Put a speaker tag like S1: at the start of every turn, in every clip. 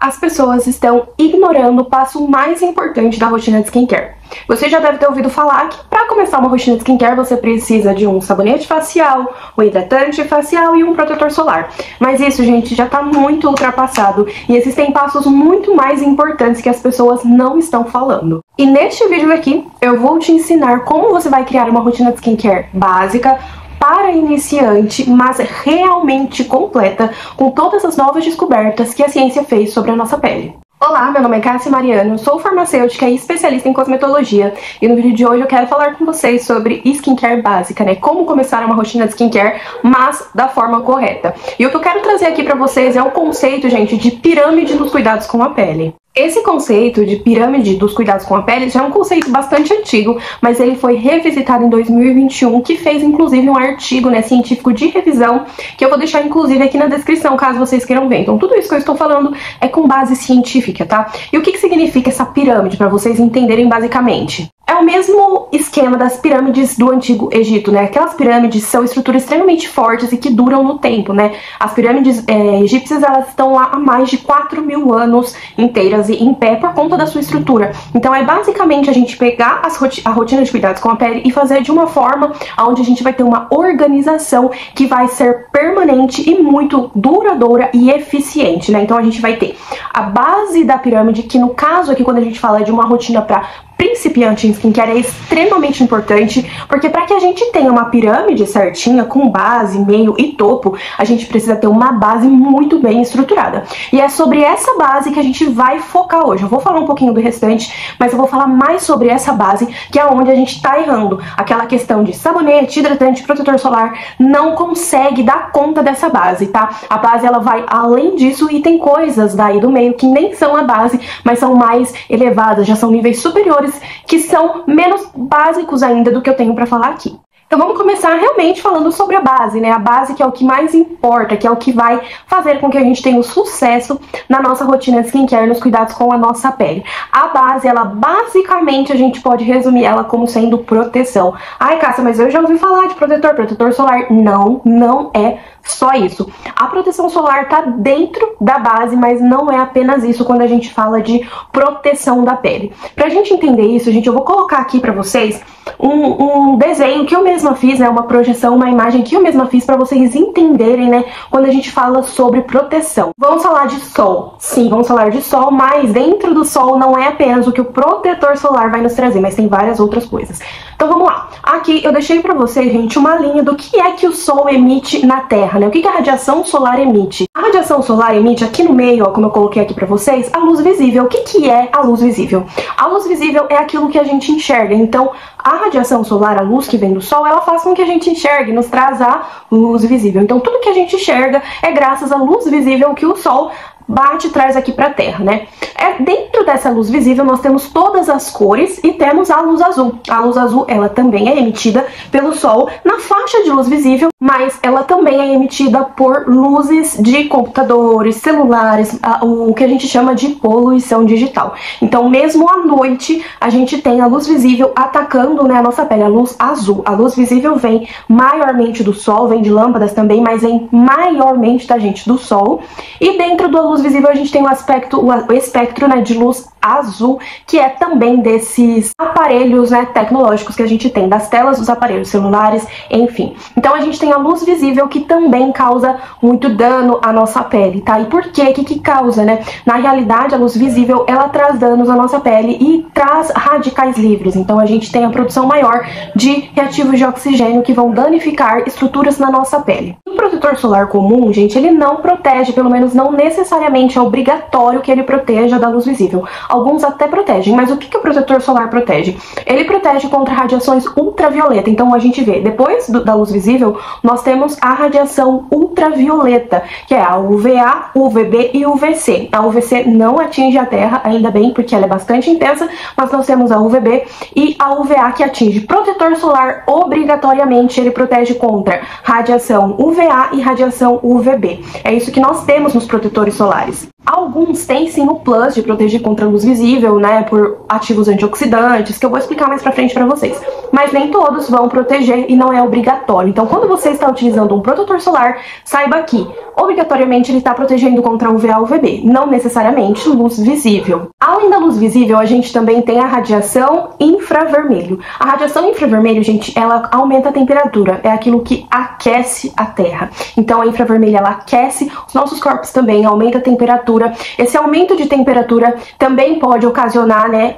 S1: As pessoas estão ignorando o passo mais importante da rotina de skincare. Você já deve ter ouvido falar que para começar uma rotina de skincare você precisa de um sabonete facial, um hidratante facial e um protetor solar. Mas isso, gente, já está muito ultrapassado e existem passos muito mais importantes que as pessoas não estão falando. E neste vídeo aqui eu vou te ensinar como você vai criar uma rotina de skincare básica, para iniciante, mas realmente completa, com todas as novas descobertas que a ciência fez sobre a nossa pele. Olá, meu nome é Cássia Mariano, sou farmacêutica e especialista em cosmetologia, e no vídeo de hoje eu quero falar com vocês sobre skincare básica, né? Como começar uma rotina de skincare, mas da forma correta. E o que eu quero trazer aqui pra vocês é um conceito, gente, de pirâmide dos cuidados com a pele. Esse conceito de pirâmide dos cuidados com a pele já é um conceito bastante antigo, mas ele foi revisitado em 2021, que fez inclusive um artigo, né, científico de revisão, que eu vou deixar inclusive aqui na descrição, caso vocês queiram ver. Então tudo isso que eu estou falando é com base científica, tá? E o que significa essa pirâmide, para vocês entenderem basicamente? É o mesmo esquema das pirâmides do Antigo Egito, né? Aquelas pirâmides são estruturas extremamente fortes e que duram no tempo, né? As pirâmides egípcias, elas estão lá há mais de 4.000 anos inteiras e em pé por conta da sua estrutura. Então é basicamente a gente pegar a rotina de cuidados com a pele e fazer de uma forma onde a gente vai ter uma organização que vai ser permanente e muito duradoura e eficiente, né? Então a gente vai ter a base da pirâmide, que no caso aqui, quando a gente fala de uma rotina para principiante em skincare, é extremamente importante, porque para que a gente tenha uma pirâmide certinha, com base, meio e topo, a gente precisa ter uma base muito bem estruturada. E é sobre essa base que a gente vai focar hoje. Eu vou falar um pouquinho do restante, mas eu vou falar mais sobre essa base, que é onde a gente tá errando. Aquela questão de sabonete, hidratante, protetor solar, não consegue dar conta dessa base, tá? A base, ela vai além disso, e tem coisas daí do meio que nem são a base, mas são mais elevadas, já são níveis superiores, que são menos básicos ainda do que eu tenho pra falar aqui. Então vamos começar realmente falando sobre a base, né? A base, que é o que mais importa, que é o que vai fazer com que a gente tenha um sucesso na nossa rotina de skincare, nos cuidados com a nossa pele. A base, ela basicamente a gente pode resumir ela como sendo proteção. Ai, Cássia, mas eu já ouvi falar de protetor solar. Não é só isso. A proteção solar tá dentro da base, mas não é apenas isso quando a gente fala de proteção da pele. Pra gente entender isso, gente, eu vou colocar aqui pra vocês um desenho que eu mesma fiz, né, uma projeção, uma imagem que eu mesma fiz pra vocês entenderem, né, quando a gente fala sobre proteção. Vamos falar de sol. Sim, vamos falar de sol, mas dentro do sol não é apenas o que o protetor solar vai nos trazer, mas tem várias outras coisas. Então vamos lá. Aqui eu deixei pra vocês, gente, uma linha do que é que o sol emite na Terra, né? O que a radiação solar emite? A radiação solar emite aqui no meio, ó, como eu coloquei aqui pra vocês, a luz visível. O que é a luz visível? A luz visível é aquilo que a gente enxerga. Então, a radiação solar, a luz que vem do sol, ela faz com que a gente enxergue, nos traz a luz visível. Então, tudo que a gente enxerga é graças à luz visível que o sol bate e traz aqui para a Terra, né? Dentro dessa luz visível nós temos todas as cores e temos a luz azul. A luz azul, ela também é emitida pelo Sol na faixa de luz visível, mas ela também é emitida por luzes de computadores, celulares, o que a gente chama de poluição digital. Então, mesmo à noite, a gente tem a luz visível atacando, né, a nossa pele, a luz azul. A luz visível vem maiormente do Sol, vem de lâmpadas também, mas vem maiormente da gente do Sol. E dentro da luz visível a gente tem o espectro, né, de luz azul, que é também desses aparelhos, né, tecnológicos que a gente tem, das telas dos aparelhos celulares, enfim. Então a gente tem a luz visível, que também causa muito dano à nossa pele, tá? E por quê? Que causa, né? Na realidade, a luz visível, ela traz danos à nossa pele e traz radicais livres. Então a gente tem a produção maior de reativos de oxigênio que vão danificar estruturas na nossa pele. O protetor solar comum, gente, ele não protege, pelo menos não necessariamente é obrigatório que ele proteja da luz visível. Alguns até protegem, mas o que o protetor solar protege? Ele protege contra radiações ultravioleta. Então a gente vê, depois da luz visível, nós temos a radiação ultravioleta, que é a UVA, UVB e UVC. A UVC não atinge a Terra, ainda bem, porque ela é bastante intensa, mas nós temos a UVB e a UVA, que atinge. Protetor solar, obrigatoriamente, ele protege contra radiação UVA e radiação UVB. É isso que nós temos nos protetores solares. Alguns têm sim o plus de proteger contra a luz visível, né, por ativos antioxidantes, que eu vou explicar mais pra frente pra vocês. Mas nem todos vão proteger e não é obrigatório. Então, quando você está utilizando um protetor solar, saiba que, obrigatoriamente, ele está protegendo contra UVA e UVB, não necessariamente luz visível. Além da luz visível, a gente também tem a radiação infravermelho. A radiação infravermelho, gente, ela aumenta a temperatura, é aquilo que aquece a Terra. Então, a infravermelha, ela aquece os nossos corpos também, aumenta a temperatura. Esse aumento de temperatura também pode ocasionar, né,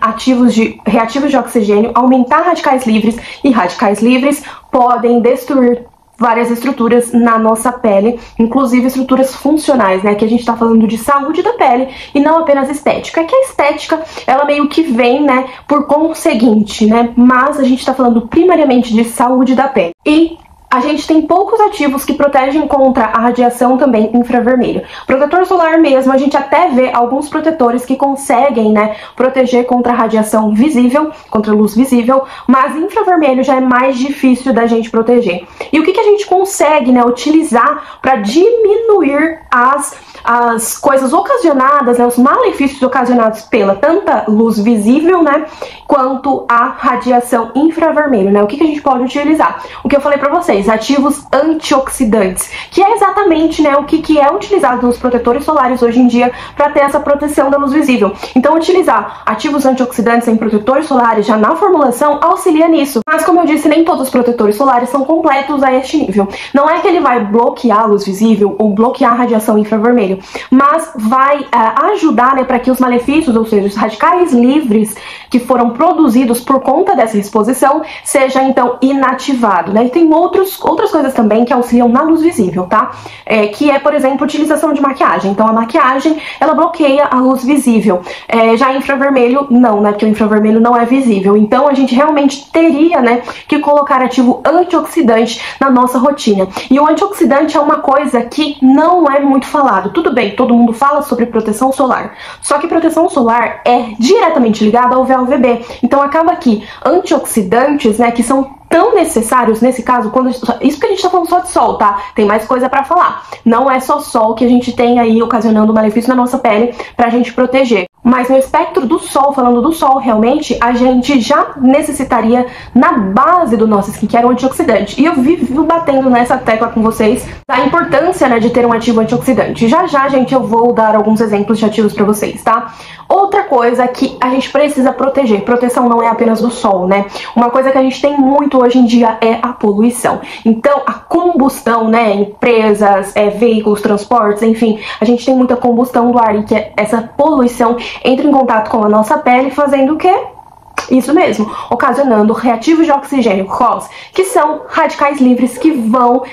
S1: reativos de oxigênio, aumentar radicais livres, e radicais livres podem destruir várias estruturas na nossa pele, inclusive estruturas funcionais, né, que a gente tá falando de saúde da pele e não apenas estética. É que a estética, ela meio que vem, né, por conseguinte, né, mas a gente tá falando primariamente de saúde da pele. E a gente tem poucos ativos que protegem contra a radiação também infravermelho. Protetor solar mesmo, a gente até vê alguns protetores que conseguem, né, proteger contra a radiação visível, contra a luz visível, mas infravermelho já é mais difícil da gente proteger. E o que a gente consegue, né, utilizar para diminuir as coisas ocasionadas, né, os malefícios ocasionados pela tanta luz visível, né, quanto a radiação infravermelho, né? O que a gente pode utilizar? O que eu falei pra vocês, ativos antioxidantes, que é exatamente, né, o que é utilizado nos protetores solares hoje em dia para ter essa proteção da luz visível. Então, utilizar ativos antioxidantes em protetores solares já na formulação auxilia nisso. Mas, como eu disse, nem todos os protetores solares são completos a este nível. Não é que ele vai bloquear a luz visível ou bloquear a radiação infravermelho, mas vai ajudar, né, para que os malefícios, ou seja, os radicais livres que foram produzidos por conta dessa exposição, seja então inativado, né? E tem outras coisas também que auxiliam na luz visível, tá? Que é, por exemplo, a utilização de maquiagem. Então, a maquiagem, ela bloqueia a luz visível. Já infravermelho, não, né? Porque o infravermelho não é visível. Então, a gente realmente teria, né, que colocar ativo antioxidante na nossa rotina. E o antioxidante é uma coisa que não é muito falado. Tudo bem, todo mundo fala sobre proteção solar. Só que proteção solar é diretamente ligada ao UVA e UVB. Então acaba que antioxidantes, né, que são tão necessários nesse caso, isso que a gente tá falando só de sol, tá? Tem mais coisa pra falar. Não é só sol que a gente tem aí ocasionando malefício na nossa pele pra gente proteger. Mas no espectro do sol, falando do sol, realmente, a gente já necessitaria, na base do nosso skincare, um antioxidante. E eu vivo batendo nessa tecla com vocês da importância, né, de ter um ativo antioxidante. Já, gente, eu vou dar alguns exemplos de ativos pra vocês, tá? Outra coisa que a gente precisa proteger, proteção não é apenas do sol, né? Uma coisa que a gente tem muito hoje em dia é a poluição. Então, a combustão, né, empresas, veículos, transportes, enfim, a gente tem muita combustão do ar e que essa poluição entra em contato com a nossa pele, fazendo o quê? Isso mesmo, ocasionando reativos de oxigênio, ROS, que são radicais livres que vão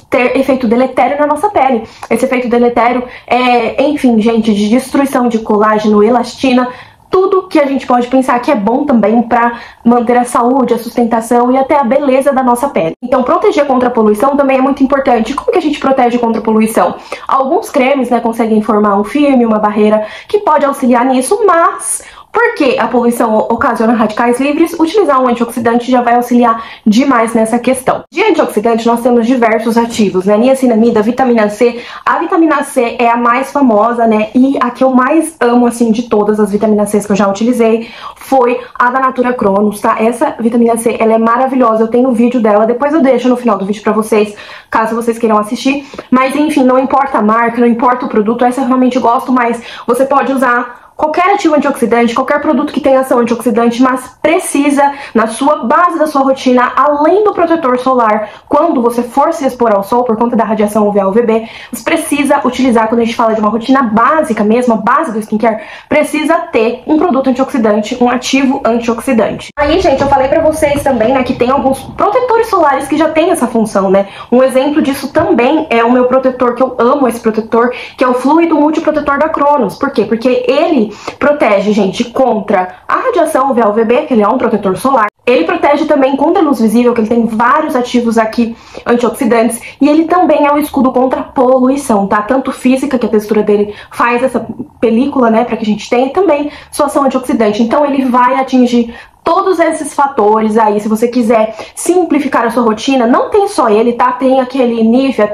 S1: ter efeito deletério na nossa pele. Esse efeito deletério é, enfim, gente, de destruição de colágeno, elastina, tudo que a gente pode pensar que é bom também para manter a saúde, a sustentação e até a beleza da nossa pele. Então, proteger contra a poluição também é muito importante. Como que a gente protege contra a poluição? Alguns cremes, né, conseguem formar um filme, uma barreira que pode auxiliar nisso, mas porque a poluição ocasiona radicais livres, utilizar um antioxidante já vai auxiliar demais nessa questão. De antioxidante, nós temos diversos ativos, né? Niacinamida, vitamina C. A vitamina C é a mais famosa, né? E a que eu mais amo, assim, de todas as vitaminas C que eu já utilizei, foi a da Natura Cronos, tá? Essa vitamina C, ela é maravilhosa. Eu tenho um vídeo dela, depois eu deixo no final do vídeo pra vocês, caso vocês queiram assistir. Mas, enfim, não importa a marca, não importa o produto, essa eu realmente gosto, mas você pode usar qualquer ativo antioxidante, qualquer produto que tenha ação antioxidante, mas precisa, na sua base da sua rotina, além do protetor solar, quando você for se expor ao sol por conta da radiação UVA UVB, você precisa utilizar, quando a gente fala de uma rotina básica mesmo, a base do skincare, precisa ter um produto antioxidante, um ativo antioxidante. Aí, gente, eu falei pra vocês também, né, que tem alguns protetores solares que já tem essa função, né? Um exemplo disso também é o meu protetor, que eu amo esse protetor, que é o Fluido Multiprotetor da Cronos. Por quê? Porque ele protege, gente, contra a radiação UVA UVB, que ele é um protetor solar. Ele protege também contra a luz visível, que ele tem vários ativos aqui antioxidantes. E ele também é um escudo contra a poluição, tá? Tanto física, que a textura dele faz essa película, né, pra que a gente tenha, e também sua ação antioxidante. Então ele vai atingir todos esses fatores aí. Se você quiser simplificar a sua rotina, não tem só ele, tá? Tem aquele Nivea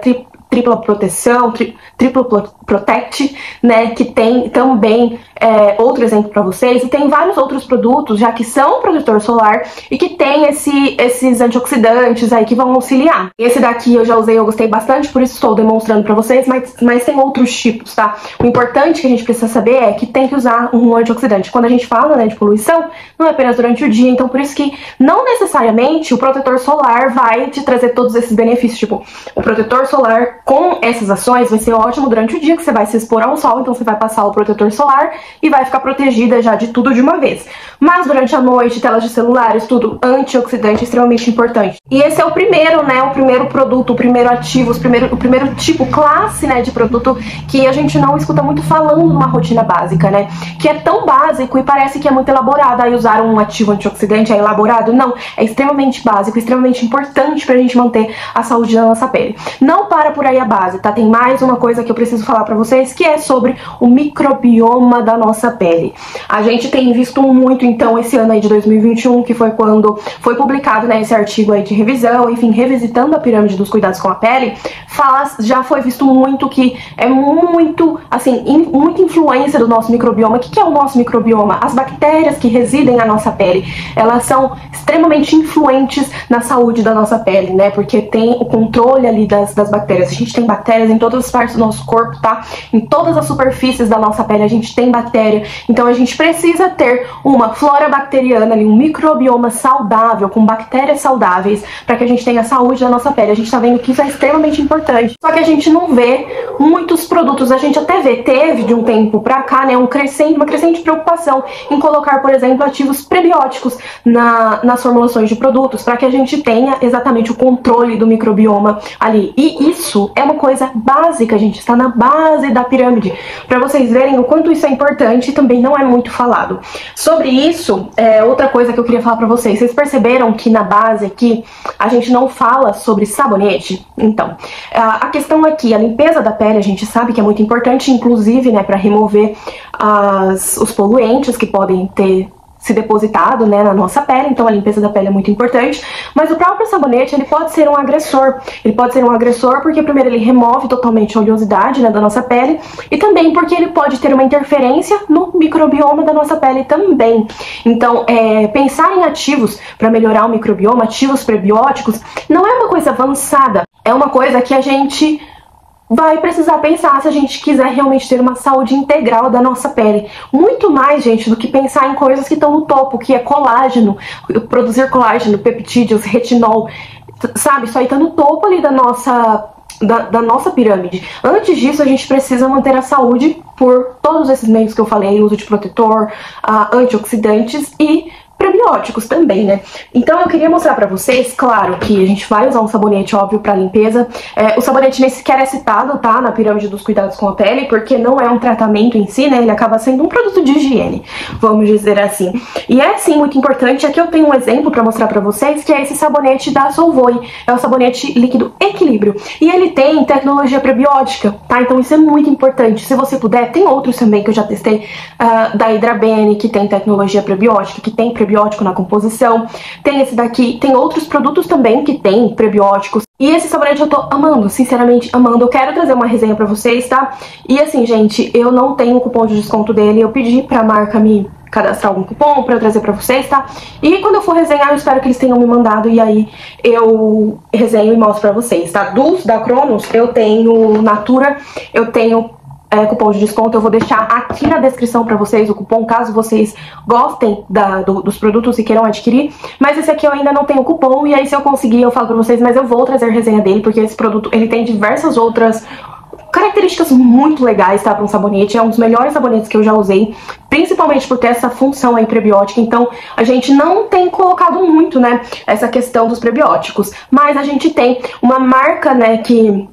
S1: tripla proteção, triplo protect, né, que tem também outro exemplo para vocês, e tem vários outros produtos já que são protetor solar e que tem esses antioxidantes aí que vão auxiliar. Esse daqui eu já usei, eu gostei bastante, por isso estou demonstrando para vocês, mas tem outros tipos, tá? O importante que a gente precisa saber é que tem que usar um antioxidante. Quando a gente fala, né, de poluição, não é apenas durante o dia, então por isso que não necessariamente o protetor solar vai te trazer todos esses benefícios. Tipo, o protetor solar com essas ações vai ser ótimo durante o dia, que você vai se expor ao sol, então você vai passar o protetor solar e vai ficar protegida já de tudo de uma vez. Mas durante a noite, telas de celulares, tudo, antioxidante é extremamente importante. E esse é o primeiro, né, o primeiro produto, o primeiro ativo, o primeiro tipo, classe, né, de produto que a gente não escuta muito falando numa rotina básica, né, que é tão básico e parece que é muito elaborado. Aí usar um ativo antioxidante é elaborado? Não, é extremamente básico, extremamente importante pra gente manter a saúde da nossa pele. Não para por aí a base, tá? Tem mais uma coisa que eu preciso falar pra vocês, que é sobre o microbioma da nossa pele. A gente tem visto muito, então, esse ano aí de 2021, que foi quando foi publicado, né, esse artigo aí de revisão, enfim, revisitando a pirâmide dos cuidados com a pele, já foi visto muito que é muito, assim, muita influência do nosso microbioma. O que é o nosso microbioma? As bactérias que residem na nossa pele, elas são extremamente influentes na saúde da nossa pele, né, porque tem o controle ali das bactérias. A gente tem bactérias em todas as partes do nosso corpo, tá? Em todas as superfícies da nossa pele a gente tem bactéria, então a gente precisa ter uma flora bacteriana ali, um microbioma saudável, com bactérias saudáveis, para que a gente tenha a saúde da nossa pele. A gente tá vendo que isso é extremamente importante, só que a gente não vê muitos produtos, a gente até vê, teve de um tempo pra cá, né, uma crescente preocupação em colocar, por exemplo, ativos prebióticos nas formulações de produtos, para que a gente tenha exatamente o controle do microbioma ali. E isso é uma coisa básica, gente, está na base da pirâmide, para vocês verem o quanto isso é importante e também não é muito falado. Sobre isso, outra coisa que eu queria falar para vocês perceberam que na base aqui a gente não fala sobre sabonete? Então, a questão aqui, a limpeza da pele, a gente sabe que é muito importante, inclusive, né, para remover os poluentes que podem ter se depositado, né, na nossa pele, então a limpeza da pele é muito importante, mas o próprio sabonete, ele pode ser um agressor. Ele pode ser um agressor porque, primeiro, ele remove totalmente a oleosidade, né, da nossa pele, e também porque ele pode ter uma interferência no microbioma da nossa pele também. Então, pensar em ativos para melhorar o microbioma, ativos prebióticos, não é uma coisa avançada, é uma coisa que a gente vai precisar pensar se a gente quiser realmente ter uma saúde integral da nossa pele. Muito mais, gente, do que pensar em coisas que estão no topo, que é colágeno, produzir colágeno, peptídeos, retinol, sabe? Isso aí tá no topo ali da nossa pirâmide. Antes disso, a gente precisa manter a saúde por todos esses meios que eu falei, uso de protetor, antioxidantes e prebióticos também, né? Então eu queria mostrar pra vocês, claro que a gente vai usar um sabonete, óbvio, pra limpeza. O sabonete nem sequer é citado, tá? Na pirâmide dos cuidados com a pele, porque não é um tratamento em si, né? Ele acaba sendo um produto de higiene, vamos dizer assim. E é, sim, muito importante. Aqui eu tenho um exemplo pra mostrar pra vocês, que é esse sabonete da Solvay. É o sabonete líquido Equilíbrio. E ele tem tecnologia prebiótica, tá? Então isso é muito importante. Se você puder, tem outros também que eu já testei, da Hidrabene, que tem tecnologia prebiótica, que tem prebiótico na composição. Tem esse daqui, tem outros produtos também que tem prebióticos. E esse sabonete eu tô amando, sinceramente amando. Eu quero trazer uma resenha pra vocês, tá? E assim, gente, eu não tenho cupom de desconto dele. Eu pedi pra marca me cadastrar algum cupom pra eu trazer pra vocês, tá? E quando eu for resenhar, eu espero que eles tenham me mandado e aí eu resenho e mostro pra vocês, tá? Da Cronos, eu tenho Natura, eu tenho cupom de desconto. Eu vou deixar aqui na descrição pra vocês o cupom, caso vocês gostem dos produtos e queiram adquirir. Mas esse aqui eu ainda não tenho cupom, e aí se eu conseguir eu falo pra vocês, mas eu vou trazer resenha dele, porque esse produto, ele tem diversas outras características muito legais, tá, para um sabonete. É um dos melhores sabonetes que eu já usei, principalmente por ter essa função aí prebiótica. Então a gente não tem colocado muito, né, essa questão dos prebióticos, mas a gente tem uma marca, né, que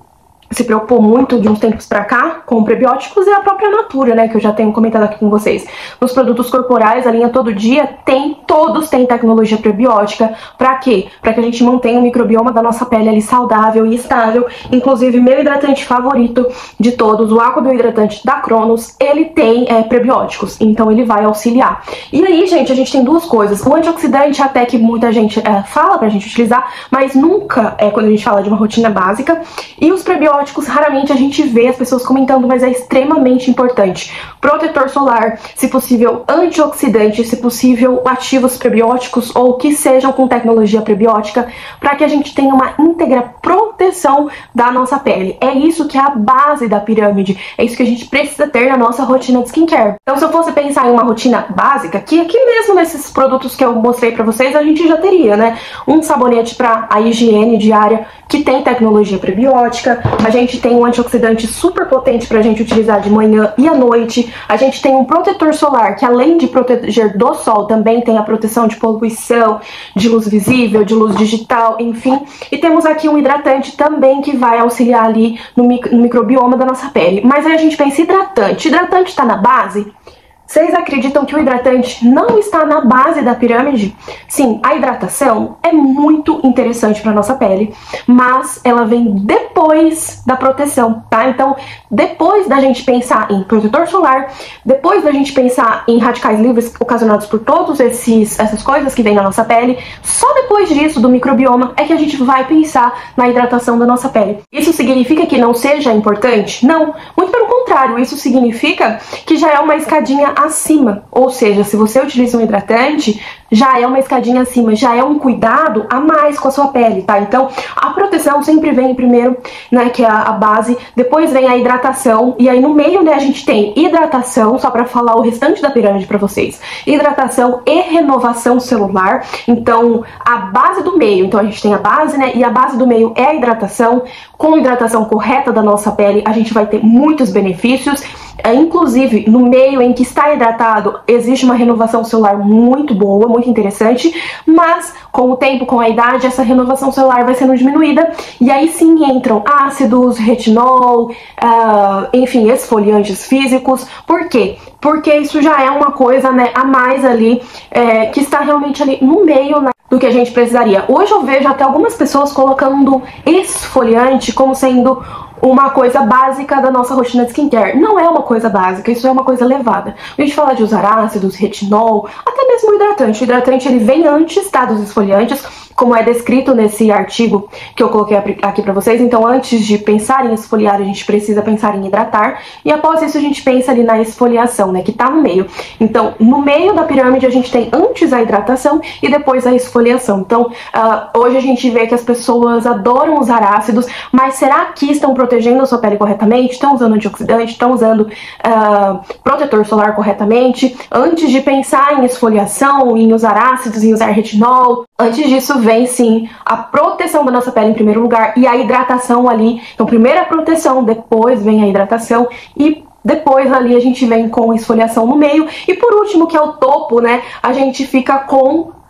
S1: se preocupou muito de uns tempos pra cá com prebióticos, é a própria Natura, né, que eu já tenho comentado aqui com vocês. Nos produtos corporais, a linha Todo Dia, todos têm tecnologia prebiótica. Pra quê? Pra que a gente mantenha o microbioma da nossa pele ali saudável e estável. Inclusive, meu hidratante favorito de todos, o Aqua Biohidratante da Cronos, ele tem prebióticos, então ele vai auxiliar. E aí, gente, a gente tem duas coisas. O antioxidante, até que muita gente fala pra gente utilizar, mas nunca quando a gente fala de uma rotina básica. E os prebióticos, prebióticos, raramente a gente vê as pessoas comentando, mas é extremamente importante. Protetor solar, se possível antioxidante, se possível ativos prebióticos ou que sejam com tecnologia prebiótica, para que a gente tenha uma íntegra proteção da nossa pele. É isso que é a base da pirâmide, é isso que a gente precisa ter na nossa rotina de skincare. Então, se eu fosse pensar em uma rotina básica, que aqui mesmo nesses produtos que eu mostrei pra vocês, a gente já teria, né? Um sabonete para a higiene diária, que tem tecnologia prebiótica, a gente tem um antioxidante super potente pra gente utilizar de manhã e à noite, a gente tem um protetor solar, que além de proteger do sol, também tem a proteção de poluição, de luz visível, de luz digital, enfim. E temos aqui um hidratante também que vai auxiliar ali no microbioma da nossa pele. Mas aí a gente pensa, hidratante. Hidratante está na base? Vocês acreditam que o hidratante não está na base da pirâmide? Sim, a hidratação é muito interessante para nossa pele, mas ela vem depois da proteção, tá? Então, depois da gente pensar em protetor solar, depois da gente pensar em radicais livres ocasionados por todas essas coisas que vêm na nossa pele, só depois disso, do microbioma, é que a gente vai pensar na hidratação da nossa pele. Isso significa que não seja importante? Não, muito pelo contrário, isso significa que já é uma escadinha acima, ou seja, se você utiliza um hidratante, já é uma escadinha acima, já é um cuidado a mais com a sua pele, tá? Então, a proteção sempre vem primeiro, né, que é a base, depois vem a hidratação, e aí no meio, né, a gente tem hidratação, só pra falar o restante da pirâmide pra vocês, hidratação e renovação celular. Então, a base do meio, então a gente tem a base, né, e a base do meio é a hidratação. Com a hidratação correta da nossa pele, a gente vai ter muitos benefícios. Inclusive, no meio em que está hidratado, existe uma renovação celular muito boa, muito interessante, mas com o tempo, com a idade, essa renovação celular vai sendo diminuída, e aí sim entram ácidos, retinol, enfim, esfoliantes físicos. Por quê? Porque isso já é uma coisa, né, a mais ali, que está realmente ali no meio, né, do que a gente precisaria. Hoje eu vejo até algumas pessoas colocando esfoliante como sendo uma coisa básica da nossa rotina de skincare. Não é uma coisa básica, isso é uma coisa elevada. A gente fala de usar ácidos, retinol, até mesmo o hidratante. O hidratante ele vem antes, tá, dos esfoliantes, como é descrito nesse artigo que eu coloquei aqui pra vocês. Então, antes de pensar em esfoliar, a gente precisa pensar em hidratar. E após isso, a gente pensa ali na esfoliação, né, que tá no meio. Então, no meio da pirâmide, a gente tem antes a hidratação e depois a esfoliação. Então, hoje a gente vê que as pessoas adoram usar ácidos, mas será que estão protegendo a sua pele corretamente? Estão usando antioxidante? Estão usando protetor solar corretamente? Antes de pensar em esfoliação, em usar ácidos, em usar retinol, antes disso vem sim a proteção da nossa pele em primeiro lugar e a hidratação ali. Então, primeiro a proteção, depois vem a hidratação e depois ali a gente vem com esfoliação no meio. E por último, que é o topo, né, a gente fica com...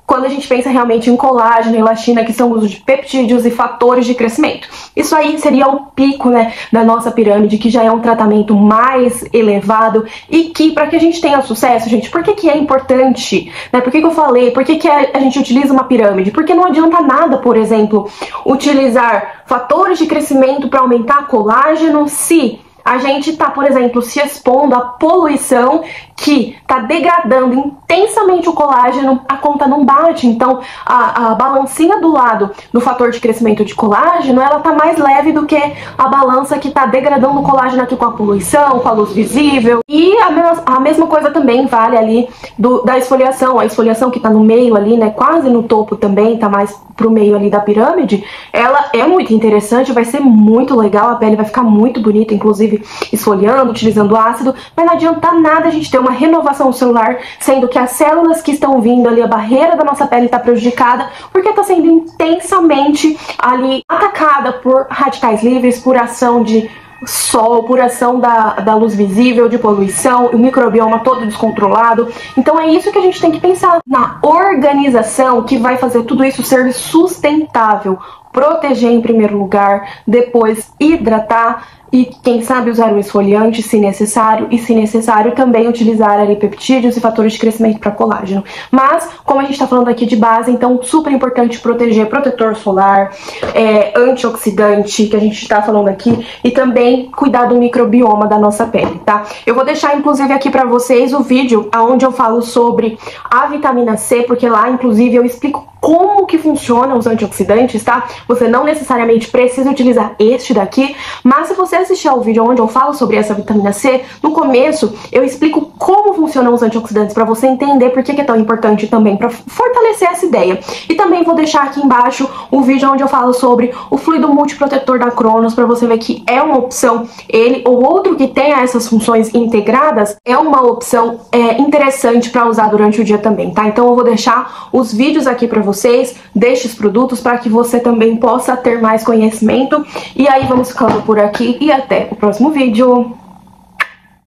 S1: Quando a gente pensa realmente em colágeno e elastina, que são o uso de peptídeos e fatores de crescimento. Isso aí seria o pico, né, da nossa pirâmide, que já é um tratamento mais elevado e que, para que a gente tenha sucesso, gente, por que é importante? Né? Por que eu falei? Por que a gente utiliza uma pirâmide? Porque não adianta nada, por exemplo, utilizar fatores de crescimento para aumentar colágeno se a gente tá, por exemplo, se expondo à poluição que tá degradando intensamente o colágeno, a conta não bate. Então, a balancinha do lado do fator de crescimento de colágeno, ela tá mais leve do que a balança que tá degradando o colágeno aqui com a poluição, com a luz visível. E a mesma coisa também vale ali da esfoliação. A esfoliação que tá no meio ali, né, quase no topo também, tá mais pro meio ali da pirâmide, ela é muito interessante, vai ser muito legal, a pele vai ficar muito bonita, inclusive esfoliando, utilizando ácido, mas não adianta nada a gente ter uma renovação celular, sendo que as células que estão vindo ali, a barreira da nossa pele está prejudicada, porque está sendo intensamente ali atacada por radicais livres, por ação de sol, por ação da luz visível, de poluição, o microbioma todo descontrolado. Então é isso que a gente tem que pensar, na organização que vai fazer tudo isso ser sustentável. Proteger em primeiro lugar, depois hidratar, e quem sabe usar um esfoliante se necessário, e se necessário também utilizar ali peptídeos e fatores de crescimento para colágeno. Mas, como a gente está falando aqui de base, então super importante proteger protetor solar, antioxidante, que a gente está falando aqui, e também cuidar do microbioma da nossa pele, tá? Eu vou deixar inclusive aqui para vocês o vídeo onde eu falo sobre a vitamina C, porque lá inclusive eu explico como que funcionam os antioxidantes, tá? Você não necessariamente precisa utilizar este daqui, mas se você assistir ao vídeo onde eu falo sobre essa vitamina C, no começo eu explico como funcionam os antioxidantes para você entender por que é tão importante também, para fortalecer essa ideia. E também vou deixar aqui embaixo o vídeo onde eu falo sobre o fluido multiprotetor da Cronos, para você ver que é uma opção, ele ou outro que tenha essas funções integradas, é uma opção interessante para usar durante o dia também, tá? Então eu vou deixar os vídeos aqui para vocês destes produtos para que você também possa ter mais conhecimento. E aí vamos ficando por aqui e até o próximo vídeo.